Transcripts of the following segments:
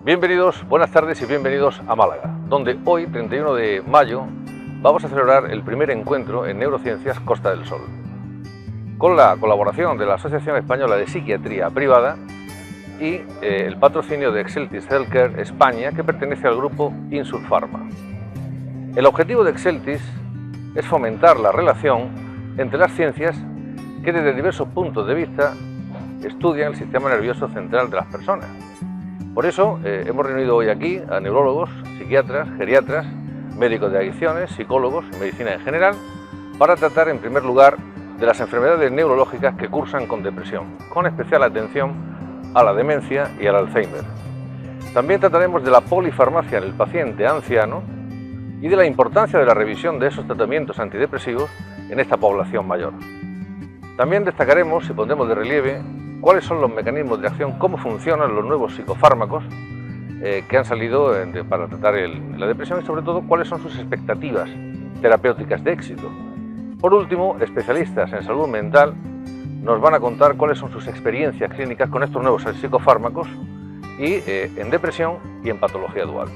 Bienvenidos, buenas tardes y bienvenidos a Málaga, donde hoy, 31 de mayo, vamos a celebrar el primer encuentro en Neurociencias Costa del Sol, con la colaboración de la Asociación Española de Psiquiatría Privada y el patrocinio de Exeltis Healthcare España, que pertenece al grupo Insurpharma. El objetivo de Exeltis es fomentar la relación entre las ciencias que desde diversos puntos de vista estudian el sistema nervioso central de las personas. Por eso hemos reunido hoy aquí a neurólogos, psiquiatras, geriatras, médicos de adicciones, psicólogos y medicina en general, para tratar en primer lugar de las enfermedades neurológicas que cursan con depresión, con especial atención a la demencia y al Alzheimer. También trataremos de la polifarmacia en el paciente anciano y de la importancia de la revisión de esos tratamientos antidepresivos en esta población mayor. También destacaremos y pondremos de relieve cuáles son los mecanismos de acción, cómo funcionan los nuevos psicofármacos que han salido para tratar la depresión y sobre todo cuáles son sus expectativas terapéuticas de éxito. Por último, especialistas en salud mental nos van a contar cuáles son sus experiencias clínicas con estos nuevos psicofármacos y en depresión y en patología dual.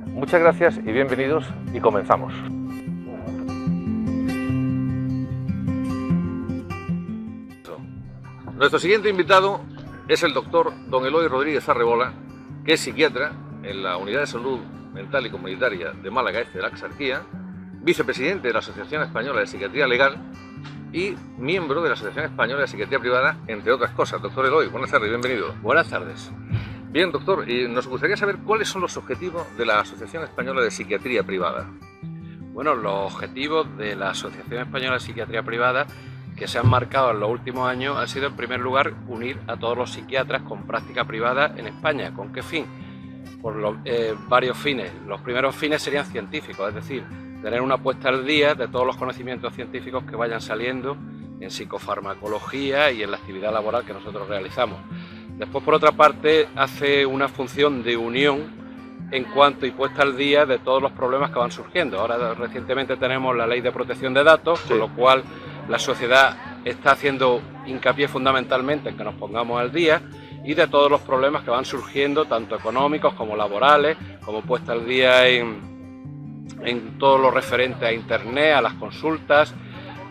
Muchas gracias y bienvenidos y comenzamos. Nuestro siguiente invitado es el doctor don Eloy Rodríguez Arrebola, que es psiquiatra en la Unidad de Salud Mental y Comunitaria de Málaga Este de la Axarquía, vicepresidente de la Asociación Española de Psiquiatría Legal y miembro de la Asociación Española de Psiquiatría Privada, entre otras cosas. Doctor Eloy, buenas tardes, bienvenido. Buenas tardes. Bien, doctor, y nos gustaría saber cuáles son los objetivos de la Asociación Española de Psiquiatría Privada. Bueno, los objetivos de la Asociación Española de Psiquiatría Privada que se han marcado en los últimos años han sido, en primer lugar, unir a todos los psiquiatras con práctica privada en España. ¿Con qué fin? Por varios fines. Los primeros fines serían científicos, es decir, tener una puesta al día de todos los conocimientos científicos que vayan saliendo en psicofarmacología y en la actividad laboral que nosotros realizamos. Después, por otra parte, hace una función de unión en cuanto y puesta al día de todos los problemas que van surgiendo. Ahora recientemente tenemos la Ley de Protección de Datos, con lo cual la sociedad está haciendo hincapié fundamentalmente en que nos pongamos al día y de todos los problemas que van surgiendo, tanto económicos como laborales, como puesta al día en todo lo referente a Internet, a las consultas.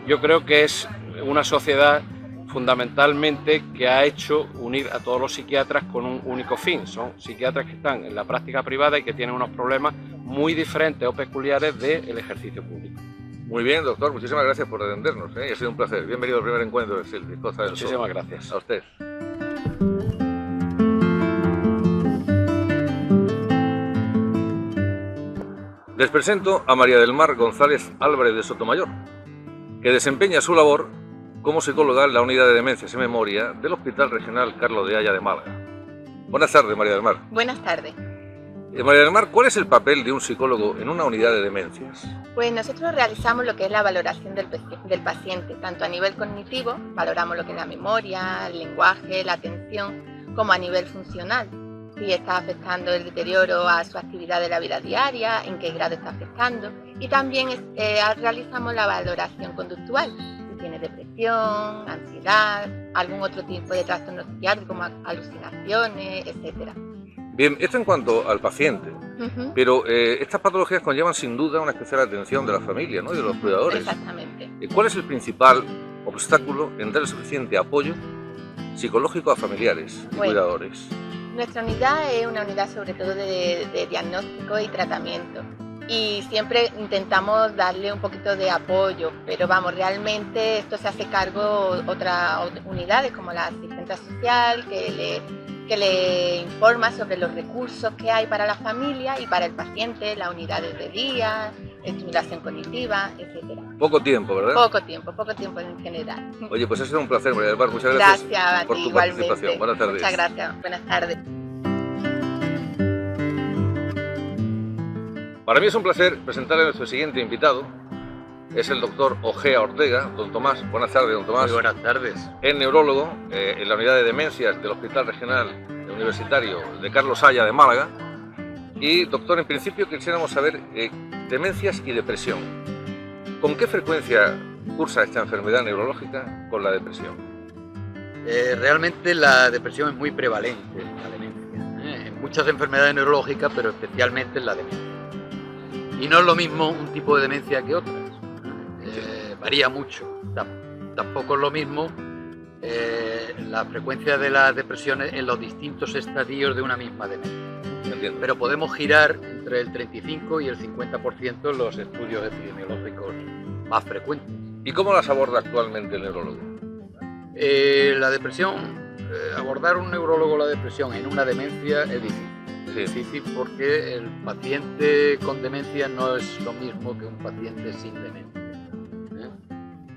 Yo creo que es una sociedad fundamentalmente que ha hecho unir a todos los psiquiatras con un único fin. Son psiquiatras que están en la práctica privada y que tienen unos problemas muy diferentes o peculiares del ejercicio público. Muy bien, doctor, muchísimas gracias por atendernos, ha sido un placer. Bienvenido al primer encuentro de Exeltis Costa del Sol. Muchísimas gracias. A usted. Les presento a María del Mar González Álvarez de Sotomayor, que desempeña su labor como psicóloga en la Unidad de Demencias y Memoria del Hospital Regional Carlos de Haya de Málaga. Buenas tardes, María del Mar. Buenas tardes. María del Mar, ¿cuál es el papel de un psicólogo en una unidad de demencias? Pues nosotros realizamos lo que es la valoración del paciente, tanto a nivel cognitivo, valoramos lo que es la memoria, el lenguaje, la atención, como a nivel funcional. Si está afectando el deterioro a su actividad de la vida diaria, en qué grado está afectando. Y también realizamos la valoración conductual, si tiene depresión, ansiedad, algún otro tipo de trastorno psiquiátrico como alucinaciones, etc. Bien, esto en cuanto al paciente, pero estas patologías conllevan sin duda una especial atención de la familia, ¿no? Y de los cuidadores. Exactamente. ¿Cuál es el principal obstáculo en dar el suficiente apoyo psicológico a familiares y cuidadores? Nuestra unidad es una unidad sobre todo de diagnóstico y tratamiento y siempre intentamos darle un poquito de apoyo, pero vamos, realmente esto se hace cargo otras unidades como la asistente social que le informa sobre los recursos que hay para la familia y para el paciente, las unidades de día, estimulación cognitiva, etc. Poco tiempo, ¿verdad? Poco tiempo en general. Oye, pues ha sido un placer, María del Mar. Muchas gracias a por ti, tu igualmente. participación. Buenas tardes. Muchas gracias. Buenas tardes. Para mí es un placer presentarle a nuestro siguiente invitado. Es el doctor Ojea Ortega. Don Tomás, buenas tardes, don Tomás. Muy buenas tardes. Es neurólogo en la unidad de demencias del Hospital Regional Universitario de Carlos Haya de Málaga. Y doctor, en principio quisiéramos saber demencias y depresión. ¿Con qué frecuencia cursa esta enfermedad neurológica con la depresión? Realmente la depresión es muy prevalente, la demencia. en muchas enfermedades neurológicas, pero especialmente en la demencia. Y no es lo mismo un tipo de demencia que otras, varía mucho. Tampoco es lo mismo la frecuencia de las depresiones en los distintos estadios de una misma demencia. Entiendo. Pero podemos girar entre el 35 y el 50% en los estudios epidemiológicos más frecuentes. ¿Y cómo las aborda actualmente el neurólogo? La depresión, abordar un neurólogo la depresión en una demencia es difícil. Sí. Es difícil porque el paciente con demencia no es lo mismo que un paciente sin demencia.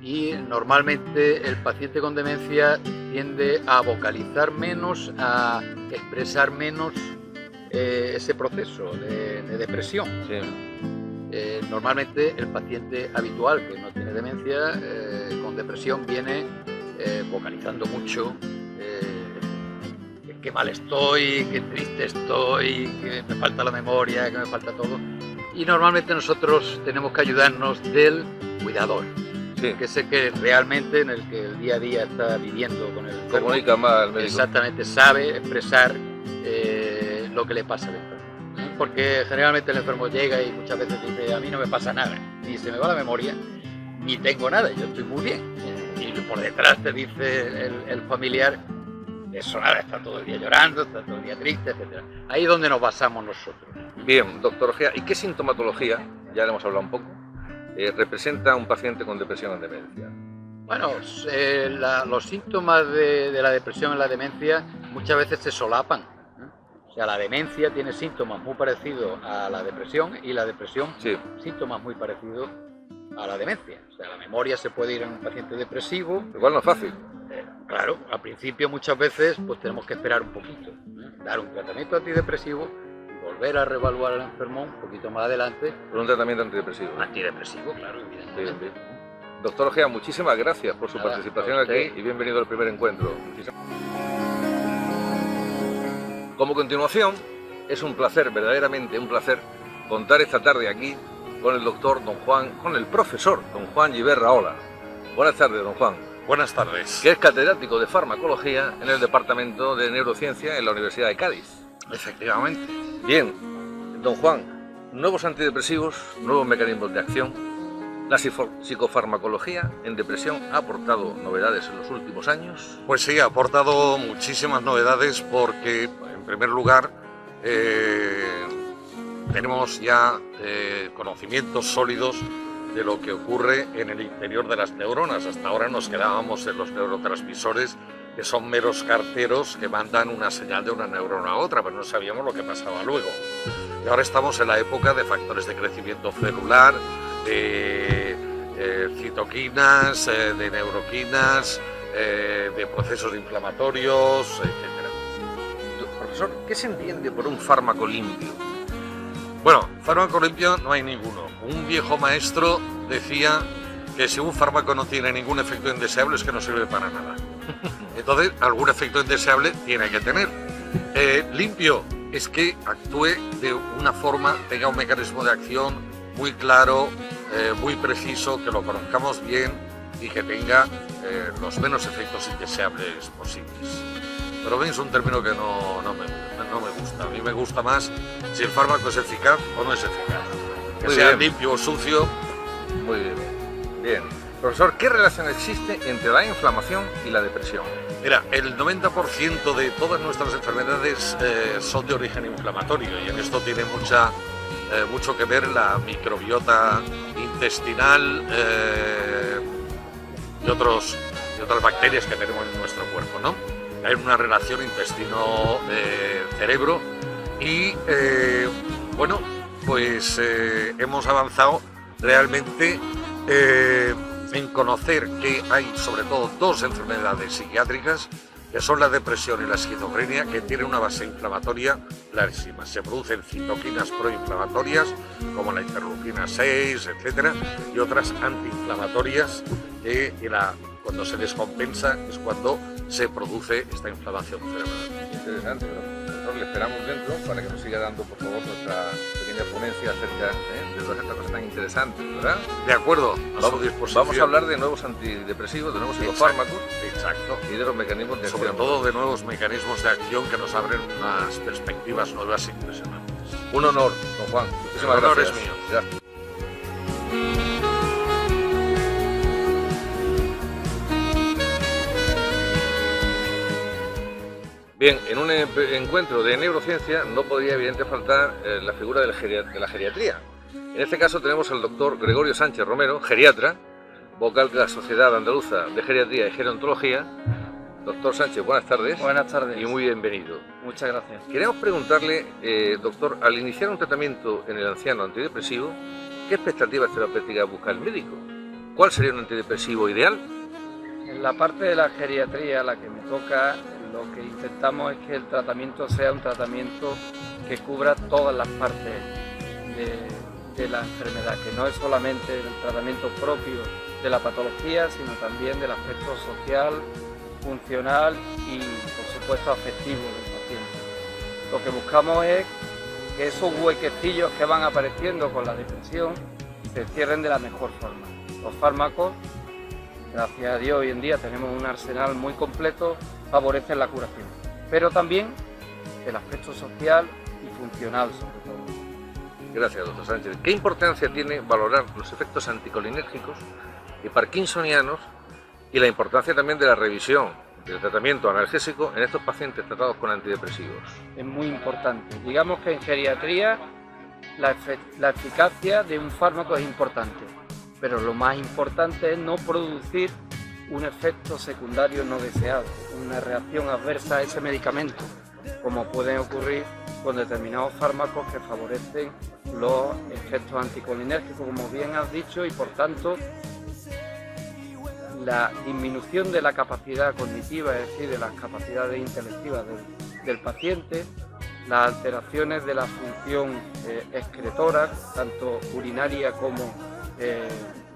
Y normalmente el paciente con demencia tiende a vocalizar menos, a expresar menos ese proceso de depresión. Sí. Normalmente el paciente habitual que no tiene demencia con depresión viene vocalizando mucho, qué mal estoy, qué triste estoy, que me falta la memoria, que me falta todo. Y normalmente nosotros tenemos que ayudarnos del cuidador, Sí. que es el que realmente en el que el día a día está viviendo con el enfermo. Comunica más al médico. Exactamente, sabe expresar lo que le pasa al enfermo. Porque generalmente el enfermo llega y muchas veces dice, a mí no me pasa nada, ni se me va la memoria, ni tengo nada, yo estoy muy bien. Y por detrás te dice el familiar, eso nada, está todo el día llorando, está todo el día triste, etc. Ahí es donde nos basamos nosotros. Bien, doctor Ojea, ¿y qué sintomatología, ya le hemos hablado un poco, representa un paciente con depresión en demencia? Bueno, los síntomas de la depresión en la demencia muchas veces se solapan. O sea, la demencia tiene síntomas muy parecidos a la depresión y la depresión Sí. síntomas muy parecidos a la demencia. O sea, la memoria se puede ir en un paciente depresivo. Igual no es fácil. Claro, al principio muchas veces pues tenemos que esperar un poquito, dar un tratamiento antidepresivo y volver a reevaluar al enfermo un poquito más adelante. Por un tratamiento antidepresivo. Antidepresivo, claro, evidentemente. Bien, bien. Doctor Ojea, muchísimas gracias por su Nada, participación a usted. aquí y bienvenido al primer encuentro. Como continuación, es un placer, verdaderamente un placer, contar esta tarde aquí con el doctor don Juan, con el profesor don Juan Giberra Ola. Buenas tardes, don Juan. Buenas tardes. Que es catedrático de farmacología en el Departamento de Neurociencia en la Universidad de Cádiz. Efectivamente. Bien, don Juan, nuevos antidepresivos, nuevos mecanismos de acción. La psicofarmacología en depresión ha aportado novedades en los últimos años. Pues sí, ha aportado muchísimas novedades porque, en primer lugar, tenemos ya conocimientos sólidos de lo que ocurre en el interior de las neuronas. Hasta ahora nos quedábamos en los neurotransmisores, que son meros carteros que mandan una señal de una neurona a otra, pero no sabíamos lo que pasaba luego. Y ahora estamos en la época de factores de crecimiento celular, de citoquinas, de neuroquinas, de procesos inflamatorios, etc. Profesor, ¿qué se entiende por un fármaco limpio? Bueno, fármaco limpio no hay ninguno. Un viejo maestro decía que si un fármaco no tiene ningún efecto indeseable es que no sirve para nada. Entonces, algún efecto indeseable tiene que tener. Limpio es que actúe de una forma, tenga un mecanismo de acción muy claro, muy preciso, que lo conozcamos bien y que tenga los menos efectos indeseables posibles. Pero bien, es un término que no me gusta. A mí me gusta más si el fármaco es eficaz o no es eficaz. Que Muy sea bien. limpio o sucio. Muy bien. Bien. Profesor, ¿qué relación existe entre la inflamación y la depresión? Mira, el 90% de todas nuestras enfermedades son de origen inflamatorio y en esto tiene mucho que ver la microbiota intestinal y otras bacterias que tenemos en nuestro cuerpo, ¿no? Hay una relación intestino-cerebro y, bueno, pues hemos avanzado realmente en conocer que hay sobre todo dos enfermedades psiquiátricas, que son la depresión y la esquizofrenia, que tienen una base inflamatoria clarísima. Se producen citoquinas proinflamatorias, como la interleuquina 6, etcétera, y otras antiinflamatorias que cuando se descompensa es cuando se produce esta inflamación cerebral. Interesante, ¿no? doctor, le esperamos dentro para que nos siga dando, por favor, nuestra pequeña ponencia acerca de todas estas cosas tan interesantes, ¿verdad? De acuerdo, a su disposición. Vamos a hablar de nuevos antidepresivos, de nuevos psicofármacos Exacto. y de los mecanismos de Sobre acción. todo de nuevos mecanismos de acción que nos abren unas perspectivas nuevas impresionantes. Un honor, don Juan. Muchísimas El honor gracias. es mío. Gracias. Bien, en un encuentro de neurociencia no podía evidentemente faltar la figura de la geriatría. En este caso tenemos al doctor Gregorio Sánchez Romero, geriatra, vocal de la Sociedad Andaluza de Geriatría y Gerontología. Doctor Sánchez, buenas tardes. Buenas tardes. Y muy bienvenido. Muchas gracias. Queremos preguntarle, doctor, al iniciar un tratamiento en el anciano antidepresivo, ¿qué expectativas terapéuticas busca el médico? ¿Cuál sería un antidepresivo ideal? En la parte de la geriatría, la que me toca, lo que intentamos es que el tratamiento sea un tratamiento que cubra todas las partes de la enfermedad, que no es solamente el tratamiento propio de la patología, sino también del aspecto social, funcional y, por supuesto, afectivo del paciente. Lo que buscamos es que esos huequecillos que van apareciendo con la depresión se cierren de la mejor forma. Los fármacos, gracias a Dios, hoy en día tenemos un arsenal muy completo, favorecen la curación, pero también el aspecto social y funcional sobre todo. Gracias, doctor Sánchez. ¿Qué importancia tiene valorar los efectos anticolinérgicos y parkinsonianos y la importancia también de la revisión del tratamiento analgésico en estos pacientes tratados con antidepresivos? Es muy importante. Digamos que en geriatría la eficacia de un fármaco es importante, pero lo más importante es no producir un efecto secundario no deseado, una reacción adversa a ese medicamento, como puede ocurrir con determinados fármacos que favorecen los efectos anticolinérgicos, como bien has dicho, y por tanto la disminución de la capacidad cognitiva, es decir, de las capacidades intelectivas del paciente, las alteraciones de la función excretora, tanto urinaria como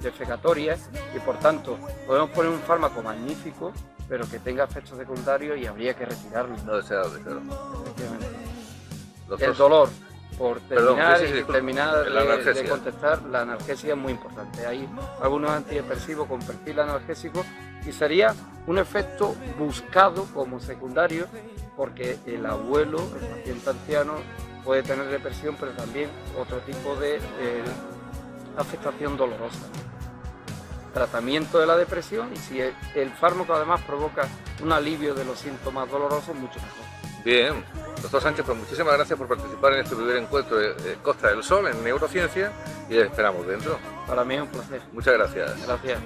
defecatoria, y por tanto podemos poner un fármaco magnífico, pero que tenga efectos secundarios y habría que retirarlo. No deseables, claro. Efectivamente. Doctor, El dolor, por terminar, sí, sí, y terminar la analgesia. de contestar, la analgesia es muy importante. Hay algunos antidepresivos con perfil analgésico y sería un efecto buscado como secundario, porque el abuelo, el paciente anciano, puede tener depresión, pero también otro tipo de afectación dolorosa. Tratamiento de la depresión, y si el fármaco además provoca un alivio de los síntomas dolorosos, mucho mejor. bien. Doctor Sánchez, pues muchísimas gracias por participar en este primer encuentro de Costa del Sol en neurociencia y les esperamos dentro. Para mí es un placer. Muchas gracias. Gracias.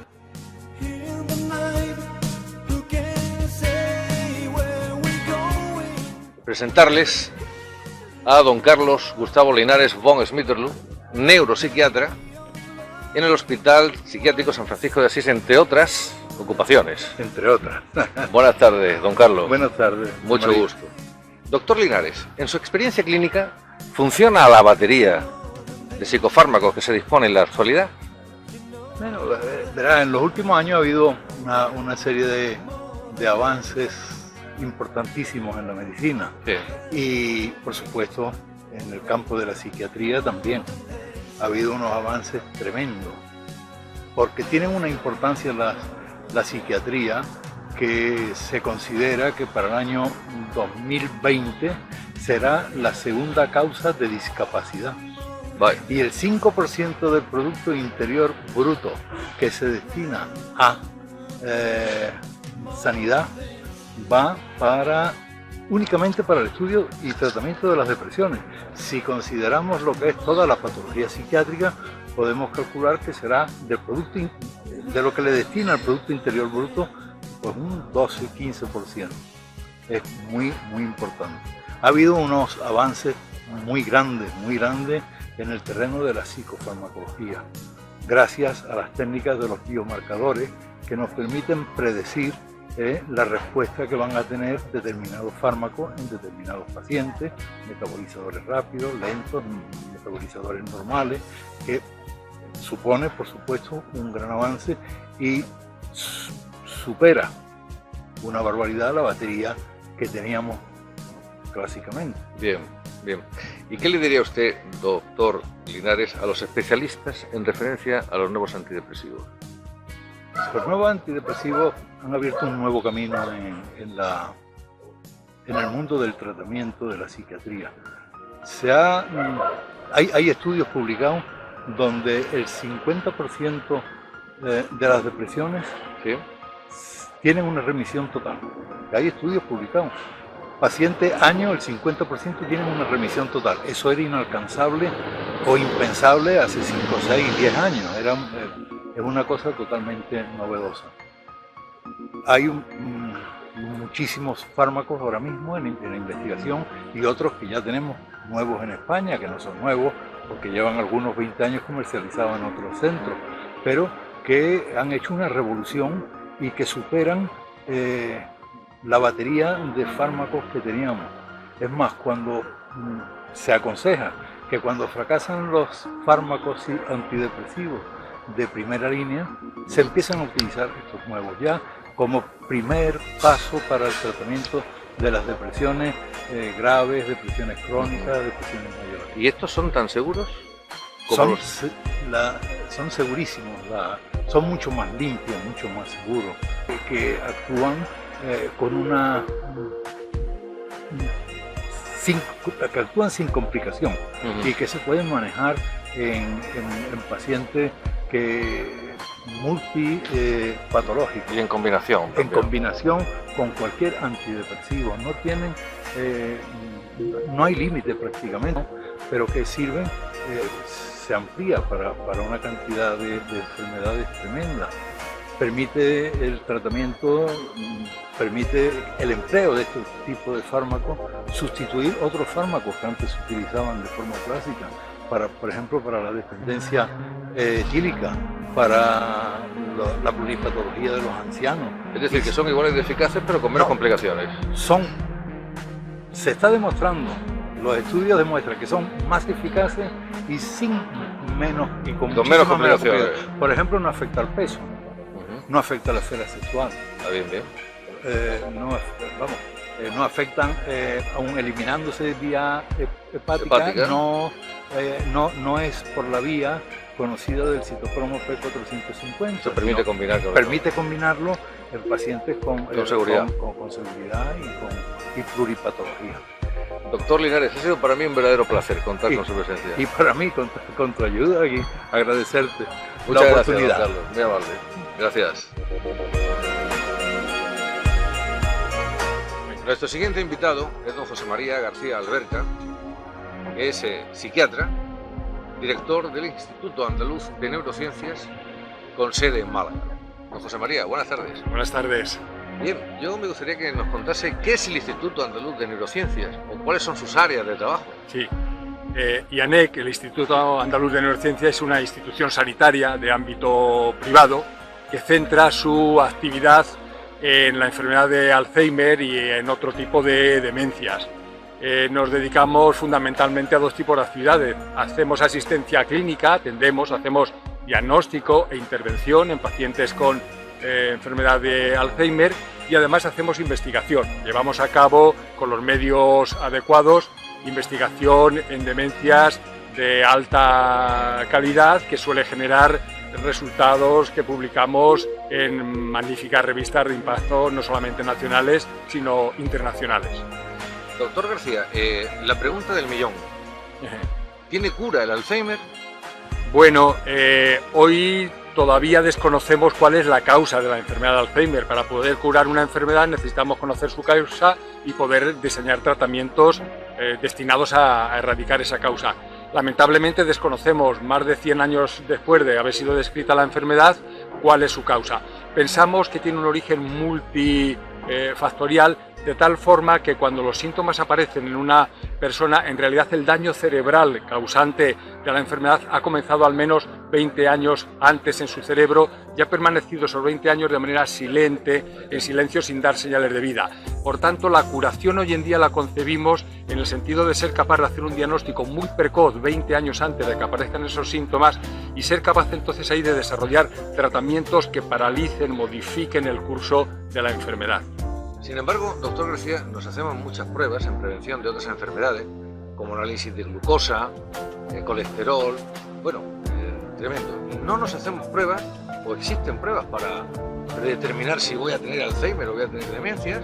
Presentarles a don Carlos Gustavo Linares von Smitterloo, neuropsiquiatra, en el Hospital Psiquiátrico San Francisco de Asís, entre otras ocupaciones. Entre otras. Buenas tardes, don Carlos. Buenas tardes. Mucho María. gusto. Doctor Linares, en su experiencia clínica, ¿funciona la batería de psicofármacos que se dispone en la actualidad? Bueno, verá, en los últimos años ha habido una serie de avances importantísimos en la medicina Sí. y, por supuesto, en el campo de la psiquiatría también. Ha habido unos avances tremendos, porque tienen una importancia la psiquiatría, que se considera que para el año 2020 será la segunda causa de discapacidad. Vale. Y el 5% del Producto Interior Bruto que se destina a sanidad va únicamente para el estudio y tratamiento de las depresiones. Si consideramos lo que es toda la patología psiquiátrica, podemos calcular que será de lo que le destina el Producto Interior Bruto, pues un 12-15%. Es muy, muy importante. Ha habido unos avances muy grandes en el terreno de la psicofarmacología, gracias a las técnicas de los biomarcadores que nos permiten predecir la respuesta que van a tener determinados fármacos en determinados pacientes, metabolizadores rápidos, lentos, metabolizadores normales, que supone, por supuesto, un gran avance y supera una barbaridad la batería que teníamos clásicamente. Bien, bien. ¿Y qué le diría usted, doctor Linares, a los especialistas en referencia a los nuevos antidepresivos? Los nuevos antidepresivos han abierto un nuevo camino en el mundo del tratamiento de la psiquiatría. Hay estudios publicados donde el 50% de las depresiones ¿Sí? tienen una remisión total. Hay estudios publicados. Paciente año, el 50% tienen una remisión total. Eso era inalcanzable o impensable hace 5, 6, 10 años. Es una cosa totalmente novedosa. Hay muchísimos fármacos ahora mismo en investigación y otros que ya tenemos nuevos en España, que no son nuevos porque llevan algunos 20 años comercializados en otros centros, pero que han hecho una revolución y que superan la batería de fármacos que teníamos. Es más, cuando se aconseja que cuando fracasan los fármacos antidepresivos de primera línea, se empiezan a utilizar estos nuevos ya como primer paso para el tratamiento de las depresiones graves, depresiones crónicas, depresiones mayores. ¿Y estos son tan seguros? Son segurísimos, son mucho más limpios, mucho más seguros, que actúan que actúan sin complicación y que se pueden manejar en pacientes multipatológicos. Y en combinación. En combinación con cualquier antidepresivo. No hay límite prácticamente, pero que sirven, se amplía para una cantidad de enfermedades tremendas. Permite el tratamiento, permite el empleo de este tipo de fármacos, sustituir otros fármacos que antes se utilizaban de forma clásica, por ejemplo, para la dependencia etílica, para la pluripatología de los ancianos. Es decir, que son iguales de eficaces pero con menos complicaciones. Se está demostrando, los estudios demuestran que son más eficaces y con menos complicaciones. Por ejemplo, no afecta al peso. No afecta a la esfera sexual. Está bien, bien. No afectan, aún eliminándose vía hepática. No es por la vía conocida del citocromo P450. Se permite combinar con permite combinarlo en pacientes con seguridad, con seguridad y pluripatología. Doctor Linares, ha sido para mí un verdadero placer contar con su presencia. Y para mí, con tu ayuda, y agradecerte Muchas la gracias, oportunidad. Carlos, muy amable. Gracias. Nuestro siguiente invitado es don José María García Alberca, que es psiquiatra, director del Instituto Andaluz de Neurociencias, con sede en Málaga. Don José María, buenas tardes. Buenas tardes. Bien, yo me gustaría que nos contase qué es el Instituto Andaluz de Neurociencias o cuáles son sus áreas de trabajo. Sí. IANEC, el Instituto Andaluz de Neurociencias, es una institución sanitaria de ámbito privado que centra su actividad en la enfermedad de Alzheimer y en otro tipo de demencias. Nos dedicamos fundamentalmente a dos tipos de actividades. Hacemos asistencia clínica, hacemos diagnóstico e intervención en pacientes con enfermedad de Alzheimer y además hacemos investigación. Llevamos a cabo con los medios adecuados investigación en demencias de alta calidad que suele generar resultados que publicamos en magníficas revistas de impacto no solamente nacionales sino internacionales. Doctor García, la pregunta del millón. ¿Tiene cura el Alzheimer? Bueno, hoy todavía desconocemos cuál es la causa de la enfermedad de Alzheimer. Para poder curar una enfermedad necesitamos conocer su causa y poder diseñar tratamientos destinados a erradicar esa causa. Lamentablemente desconocemos, más de 100 años después de haber sido descrita la enfermedad, cuál es su causa. Pensamos que tiene un origen multifactorial, de tal forma que cuando los síntomas aparecen en una persona, en realidad el daño cerebral causante de la enfermedad ha comenzado al menos 20 años antes en su cerebro y ha permanecido esos 20 años de manera silente, en silencio, sin dar señales de vida. Por tanto, la curación hoy en día la concebimos en el sentido de ser capaz de hacer un diagnóstico muy precoz, 20 años antes de que aparezcan esos síntomas, y ser capaz entonces ahí de desarrollar tratamientos que paralicen, modifiquen el curso de la enfermedad. Sin embargo, doctor García, nos hacemos muchas pruebas en prevención de otras enfermedades, como análisis de glucosa, colesterol, bueno, tremendo. Y no nos hacemos pruebas, o existen pruebas para determinar si voy a tener Alzheimer o voy a tener demencias.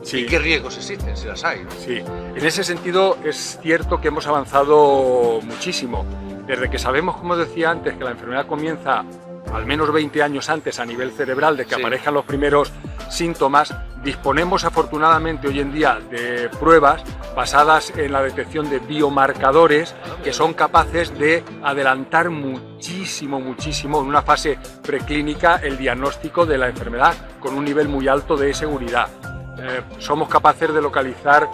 Sí. ¿Y qué riesgos existen, si las hay, ¿no? Sí, en ese sentido es cierto que hemos avanzado muchísimo. Desde que sabemos, como decía antes, que la enfermedad comienza al menos 20 años antes a nivel cerebral de que aparezcan los primeros síntomas, disponemos afortunadamente hoy en día de pruebas basadas en la detección de biomarcadores que son capaces de adelantar muchísimo en una fase preclínica el diagnóstico de la enfermedad con un nivel muy alto de seguridad. Somos capaces de localizar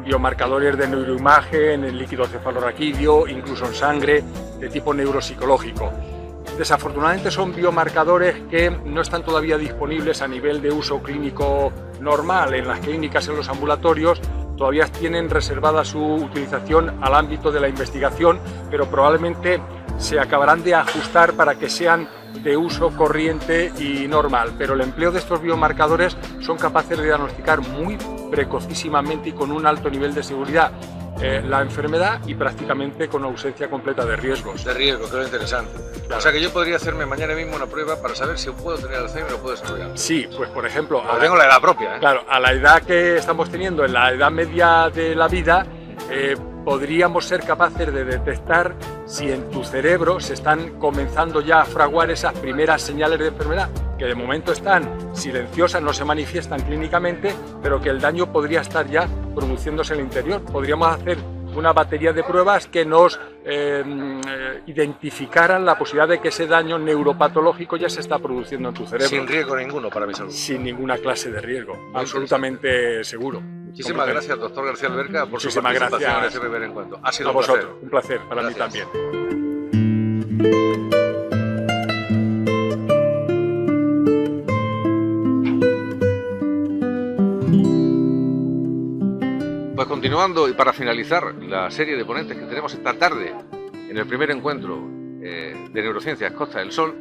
biomarcadores de neuroimagen en líquido cefalorraquídeo, incluso en sangre, de tipo neuropsicológico. Desafortunadamente son biomarcadores que no están todavía disponibles a nivel de uso clínico normal en las clínicas, en los ambulatorios. Todavía tienen reservada su utilización al ámbito de la investigación, pero probablemente se acabarán de ajustar para que sean de uso corriente y normal. Pero el empleo de estos biomarcadores son capaces de diagnosticar muy precocísimamente y con un alto nivel de seguridad la enfermedad y prácticamente con ausencia completa de riesgos. De riesgo, que es lo interesante. Claro. O sea que yo podría hacerme mañana mismo una prueba para saber si puedo tener Alzheimer o puedo desarrollarlo. Sí, pues por ejemplo... Tengo la edad propia, ¿eh? Claro, a la edad que estamos teniendo, en la edad media de la vida, podríamos ser capaces de detectar si en tu cerebro se están comenzando ya a fraguar esas primeras señales de enfermedad, que de momento están silenciosas, no se manifiestan clínicamente, pero que el daño podría estar ya produciéndose en el interior. Podríamos hacer una batería de pruebas que nos identificaran la posibilidad de que ese daño neuropatológico ya se está produciendo en tu cerebro. Sin riesgo ninguno para mi salud. Sin ninguna clase de riesgo, absolutamente seguro. Muchísimas gracias, doctor García Alberca, por su participación en este primer encuentro. Ha sido un placer. Un placer para mí también. Pues continuando y para finalizar la serie de ponentes que tenemos esta tarde en el primer encuentro de Neurociencias Costa del Sol,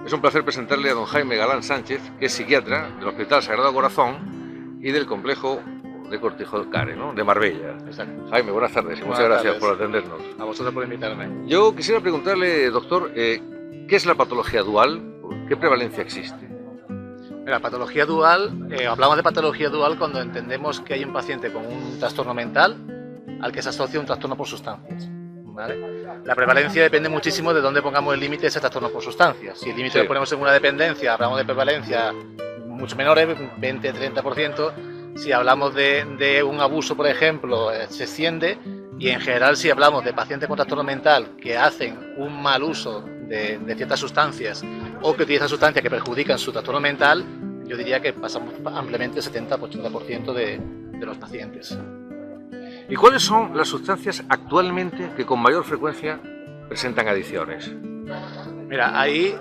es un placer presentarle a don Jaime Galán Sánchez, que es psiquiatra del Hospital Sagrado Corazón y del complejo de Cortijo Care, ¿no? De Marbella. Exacto. Jaime, buenas tardes y muchas gracias por atendernos. A vosotros por invitarme. Yo quisiera preguntarle, doctor, ¿qué es la patología dual? ¿Qué prevalencia existe? La patología dual, hablamos de patología dual cuando entendemos que hay un paciente con un trastorno mental al que se asocia un trastorno por sustancias, ¿vale? La prevalencia depende muchísimo de dónde pongamos el límite de ese trastorno por sustancias. Si el límite lo ponemos en una dependencia, hablamos de prevalencia mucho menores, 20-30%. Si hablamos de un abuso, por ejemplo, se extiende, y en general si hablamos de pacientes con trastorno mental que hacen un mal uso de ciertas sustancias o que utilizan sustancias que perjudican su trastorno mental, yo diría que pasamos ampliamente el 70-80% de los pacientes. ¿Y cuáles son las sustancias actualmente que con mayor frecuencia presentan adicciones? Mira, ahí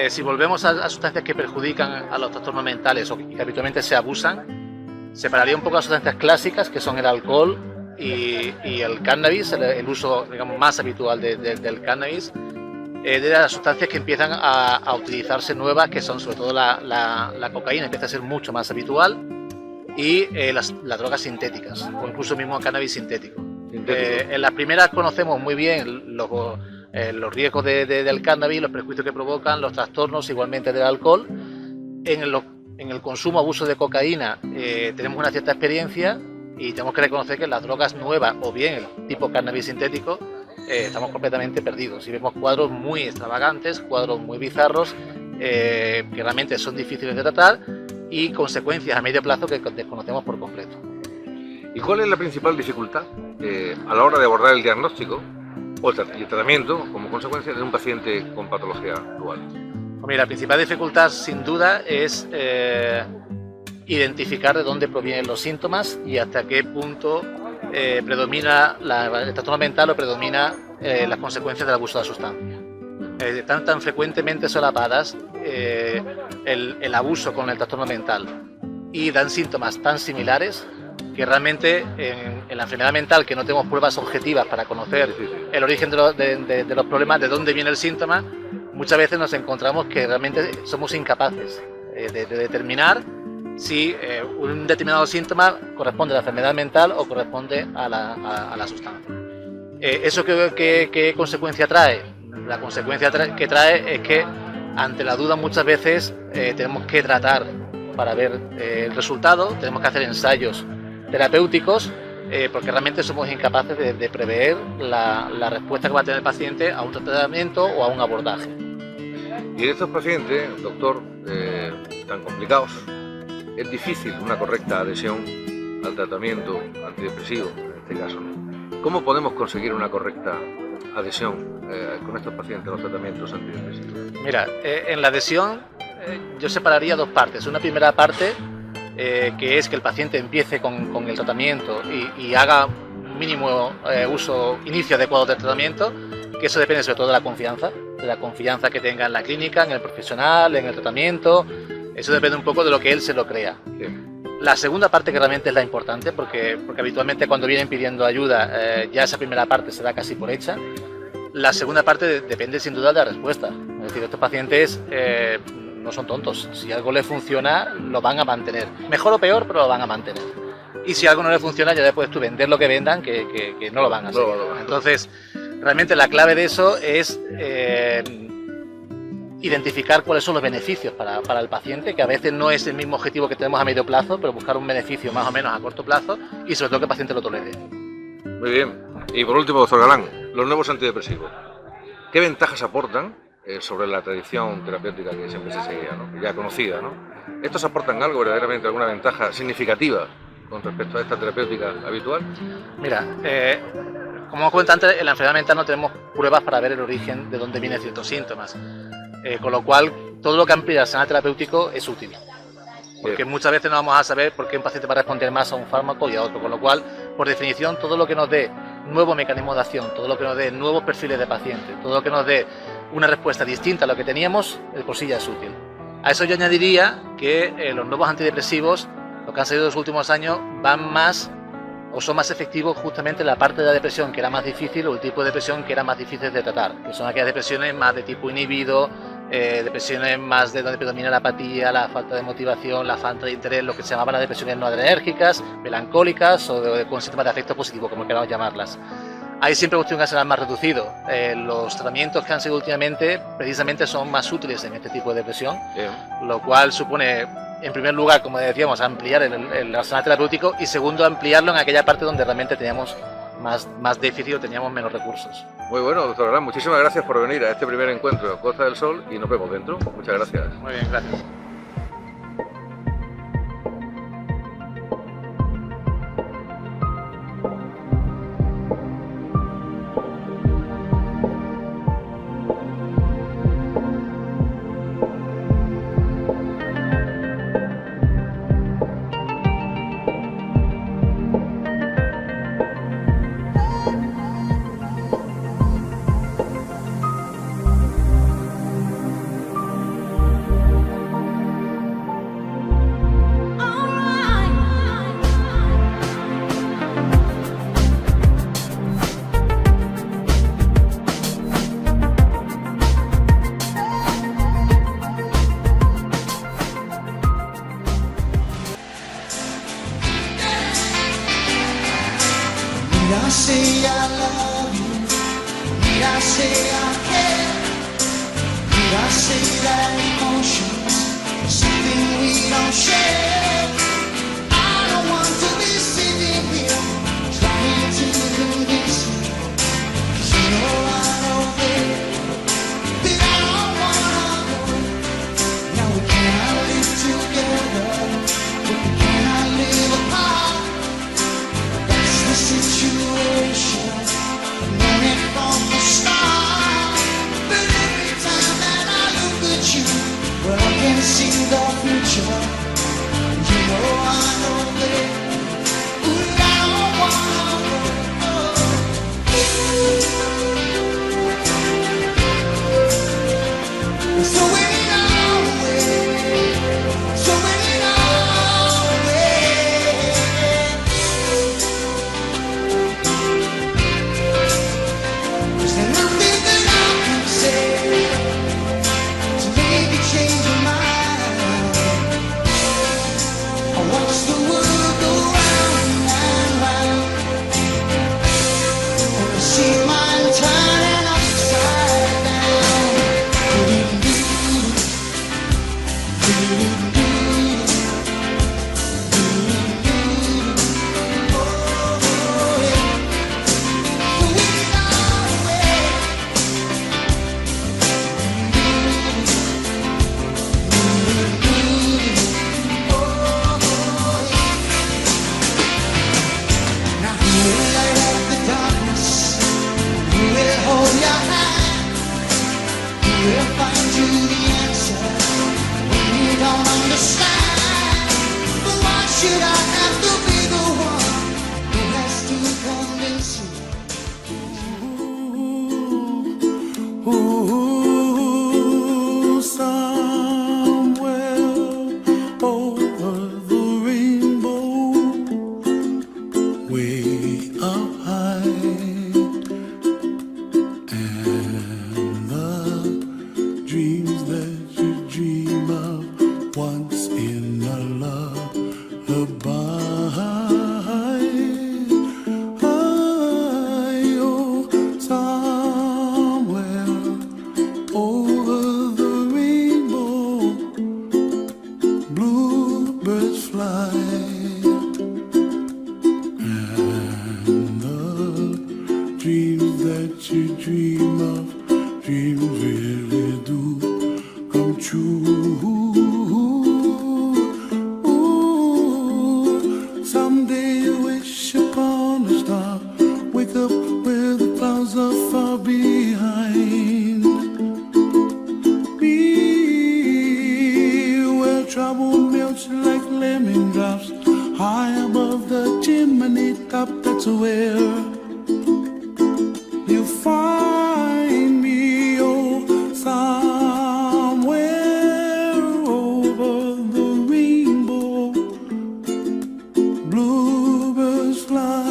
si volvemos a sustancias que perjudican a los trastornos mentales o que habitualmente se abusan, separaría un poco las sustancias clásicas, que son el alcohol y el cannabis, el uso, digamos, más habitual del cannabis, de las sustancias que empiezan a utilizarse nuevas, que son sobre todo la cocaína, empieza a ser mucho más habitual, y las drogas sintéticas, o incluso mismo el cannabis sintético. En las primeras conocemos muy bien los riesgos del cannabis, los prejuicios que provocan, los trastornos igualmente del alcohol. En el consumo, abuso de cocaína, tenemos una cierta experiencia y tenemos que reconocer que las drogas nuevas o bien el tipo cannabis sintético estamos completamente perdidos y vemos cuadros muy extravagantes, cuadros muy bizarros que realmente son difíciles de tratar y consecuencias a medio plazo que desconocemos por completo. ¿Y cuál es la principal dificultad a la hora de abordar el diagnóstico o el tratamiento como consecuencia de un paciente con patología dual? Mira, la principal dificultad sin duda es identificar de dónde provienen los síntomas y hasta qué punto predomina el trastorno mental o predomina las consecuencias del abuso de la sustancia. Tan frecuentemente solapadas el abuso con el trastorno mental y dan síntomas tan similares que realmente en la enfermedad mental, que no tenemos pruebas objetivas para conocer el origen de los problemas, de dónde viene el síntoma, muchas veces nos encontramos que realmente somos incapaces de determinar si un determinado síntoma corresponde a la enfermedad mental o corresponde a la sustancia. ¿Eso qué consecuencia trae? La consecuencia que trae es que ante la duda muchas veces tenemos que tratar para ver el resultado, tenemos que hacer ensayos terapéuticos porque realmente somos incapaces de prever la respuesta que va a tener el paciente a un tratamiento o a un abordaje. Y de estos pacientes, doctor, tan complicados, es difícil una correcta adhesión al tratamiento antidepresivo, en este caso, ¿no? ¿Cómo podemos conseguir una correcta adhesión con estos pacientes a los tratamientos antidepresivos? Mira, en la adhesión yo separaría dos partes. Una primera parte que es que el paciente empiece con el tratamiento y haga un mínimo inicio adecuado del tratamiento, que eso depende sobre todo de la confianza que tenga en la clínica, en el profesional, en el tratamiento. Eso depende un poco de lo que él se lo crea. Sí. La segunda parte que realmente es la importante, porque habitualmente cuando vienen pidiendo ayuda ya esa primera parte se da casi por hecha. La segunda parte depende sin duda de la respuesta. Es decir, estos pacientes no son tontos. Si algo les funciona, lo van a mantener. Mejor o peor, pero lo van a mantener. Y si algo no les funciona, ya después tú vender lo que vendan, que no lo van a hacer. Entonces, realmente la clave de eso es identificar cuáles son los beneficios para el paciente, que a veces no es el mismo objetivo que tenemos a medio plazo, pero buscar un beneficio más o menos a corto plazo y sobre todo que el paciente lo tolere. Muy bien. Y por último, doctor Galán, los nuevos antidepresivos. ¿Qué ventajas aportan sobre la tradición terapéutica que siempre se seguía, ¿no? Ya conocida, ¿no? ¿Estos aportan algo, verdaderamente alguna ventaja significativa con respecto a esta terapéutica habitual? Mira, como comenté antes, en la enfermedad mental no tenemos pruebas para ver el origen de dónde vienen ciertos síntomas. Con lo cual, todo lo que amplía el arsenal terapéutico es útil. Porque muchas veces no vamos a saber por qué un paciente va a responder más a un fármaco y a otro. Con lo cual, por definición, todo lo que nos dé nuevos mecanismos de acción, todo lo que nos dé nuevos perfiles de paciente, todo lo que nos dé una respuesta distinta a lo que teníamos, de por sí ya es útil. A eso yo añadiría que los nuevos antidepresivos, lo que han salido en los últimos años, van más o son más efectivos justamente en la parte de la depresión que era más difícil o el tipo de depresión que era más difícil de tratar, que son aquellas depresiones más de tipo inhibido, depresiones más de donde predomina la apatía, la falta de motivación, la falta de interés, lo que se llamaban las depresiones no adrenérgicas, melancólicas o con síntomas de afecto positivo, como queramos llamarlas. Hay siempre cuestión que será más reducido. Los tratamientos que han sido últimamente precisamente son más útiles en este tipo de depresión, lo cual supone, en primer lugar, como decíamos, ampliar el arsenal terapéutico y segundo, ampliarlo en aquella parte donde realmente teníamos más déficit o teníamos menos recursos. Muy bueno, doctor Galán, muchísimas gracias por venir a este primer encuentro de Costa del Sol y nos vemos dentro. Muchas gracias. Muy bien, gracias. I say I love you, need I say I care, need I say that emotions are something we don't share. I don't want to be sitting here trying to convince you, 'cause you know right away that I don't wanna go. Now we cannot live together, but we cannot live apart. That's the situation, known it from the start. But every time that I look at you, well, I can see the future. You know wish upon a star, wake up where the clouds are far behind. Be where trouble melts like lemon drops, high above the chimney top. That's where you find me, oh, somewhere over the rainbow. Bluebirds fly,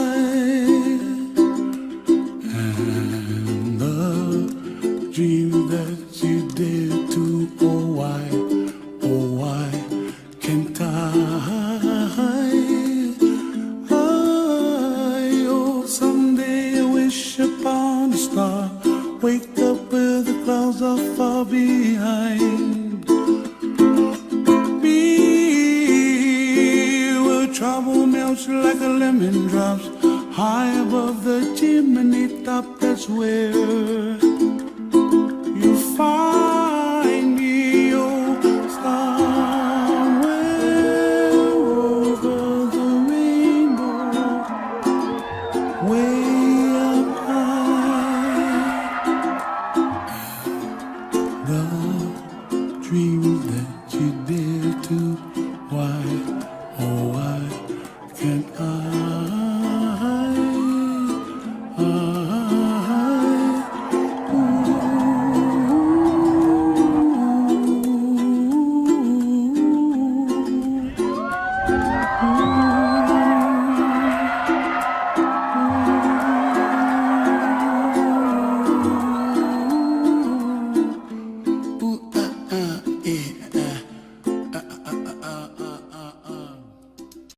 and the dream that you dare to, oh why can't I? Oh, someday I wish upon a star, wake up where the clouds are far behind. Be where trouble melts like a lemon drops, high above the chimney top. That's where you find me, oh, somewhere over the rainbow, way up high. The dreams that you dare to, why, oh why can't I?